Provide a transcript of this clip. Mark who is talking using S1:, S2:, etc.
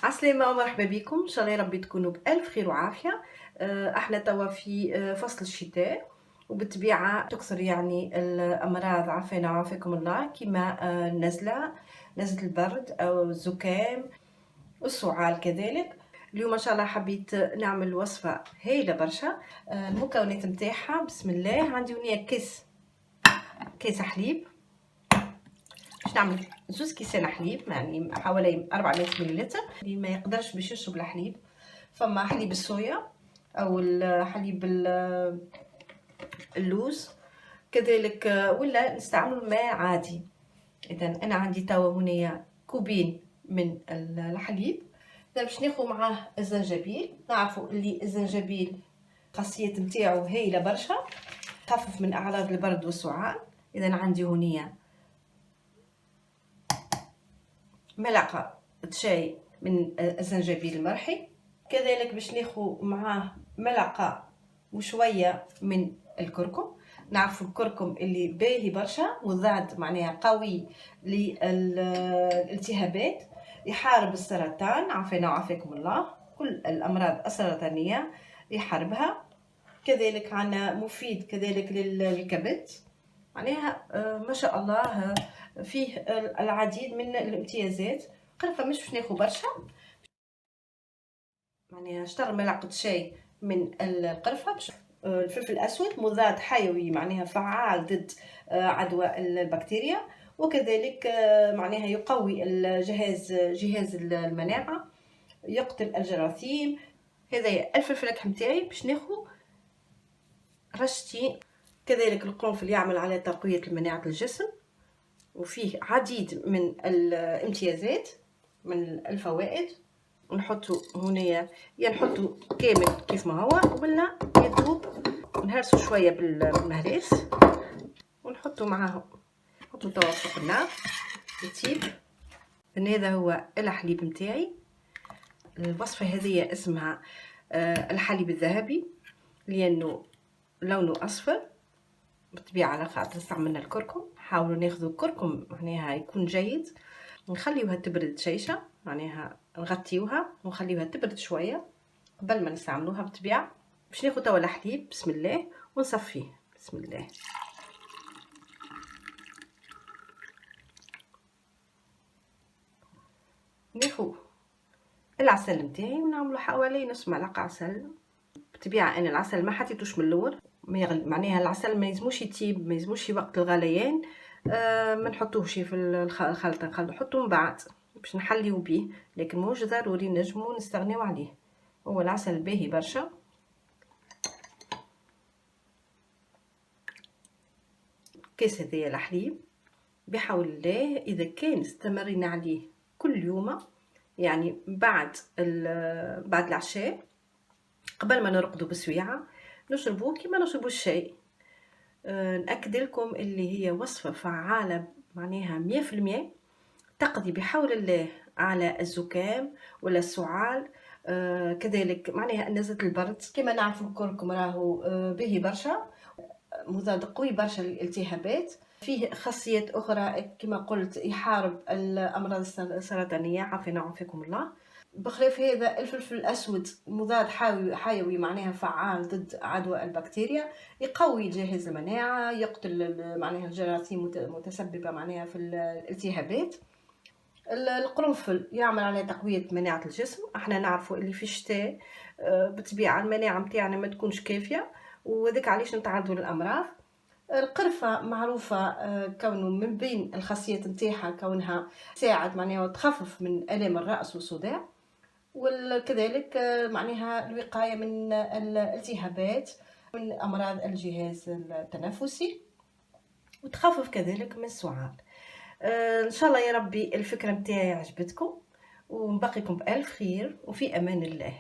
S1: عسلامة ومرحبا بكم، إن شاء الله يا ربي تكونوا بألف خير وعافية. إحنا توا في فصل الشتاء، وبالطبيعة تكثر يعني الأمراض عافانا وعافاكم الله كيما نزلة البرد أو الزكام والسعال كذلك. اليوم إن شاء الله حبيت نعمل وصفة هايلة برشا. المكونات متاعها بسم الله. عندي هنا كيس حليب، باش نعمل زوز كيسان حليب يعني حوالي 400 مليلتر. اللي ما يقدرش باش يشرب الحليب، فما حليب الصويا او حليب اللوز كذلك، ولا نستعمل ماء عادي. اذا انا عندي توا هنا كوبين من الحليب. اذا باش ناخذ معاه الزنجبيل، نعرفوا اللي الزنجبيل خاصية نتاعو هايله برشا، خفف من اعراض البرد والسعال. اذا عندي هنا ملعقة شاي من الزنجبيل المرحي، كذلك باش ناخذ معاه ملعقة وشوية من الكركم. نعرفوا الكركم اللي باهي برشا وضاد معناها قوي للالتهابات، يحارب السرطان عافانا وعافاكم الله، كل الأمراض السرطانية يحاربها. كذلك عنا مفيد كذلك للكبد، معناها ما شاء الله فيه العديد من الامتيازات. قرفة مش باش ناخذ برشا، معناها اشتغل ملعقة شاي من القرفة. الفلفل الأسود مضاد حيوي معناها فعال ضد عدوى البكتيريا، وكذلك معناها يقوي جهاز المناعة، يقتل الجراثيم. هذا الفلفل متاعي باش ناخذ رشتين. كذلك القرنفل يعمل على تقوية مناعة الجسم، وفيه عديد من الامتيازات من الفوائد. نحطه هنا يا نحطه كامل كيف ما هو، ولا يذوب نهرسه شويه بالمهراس ونحطه معاه. نحطه توا فوق النار يطيب. هذا هو الحليب متاعي. الوصفه هذه اسمها الحليب الذهبي لانه لونه اصفر بالطبيعه، على خاطر استعملنا الكركم. حاولوا ناخذوا كركم معناها يكون جيد. نخليوها تبرد شيشه، معناها نغطيوها ونخليوها تبرد شويه قبل ما نستعملوها بالطبيعه. باش ناخذ توا الحليب بسم الله ونصفيه بسم الله. ناخذ العسل نتاعي ونعملو حوالي نص معلقه عسل. بالطبيعه انا العسل ما حطيتوش من الاول، معناها العسل ما يلزموش يطيب، ما يلزموش وقت الغليان ما نحطوهش في الخلطه، نحطوه من بعد باش نحليو بيه، لكن موش ضروري نجمو نستغنيو عليه. هو العسل باهي برشا. كيس هذايا الحليب بحول الله اذا كان استمرينا عليه كل يوم، يعني بعد العشاء قبل ما نرقدوا بسويعه نشربوه كما نشربوا الشاي. نأكد لكم اللي هي وصفة فعالة معناها 100%، تقضي بحول الله على الزكام ولا السعال. كذلك معناها نزلة البرد. كما نعرفوا الكركم راهو باهي برشا، مضاد قوي برشا للالتهابات. فيه خاصيات أخرى كما قلت يحارب الأمراض السرطانية عافانا وعافاكم الله. بخلاف هذا الفلفل الأسود مضاد حيوي معناها فعال ضد عدوى البكتيريا، يقوي جهاز المناعة، يقتل معناها الجراثيم المتسببة معناها في الالتهابات. القرنفل يعمل على تقوية مناعة الجسم. احنا نعرفوا اللي في الشتاء بالطبيعة المناعة متاعنا ما تكونش كافية، وذلك علاش نتعرضوا للأمراض. القرفة معروفة كونه من بين الخاصيات نتاعها كونها تساعد معناها وتخفف من آلام الرأس والصداع، وكذلك معناها الوقاية من الالتهابات من أمراض الجهاز التنفسي، وتخفف كذلك من السعال. إن شاء الله يا ربي الفكرة متاعي عجبتكم، ونبقيكم بألف خير وفي أمان الله.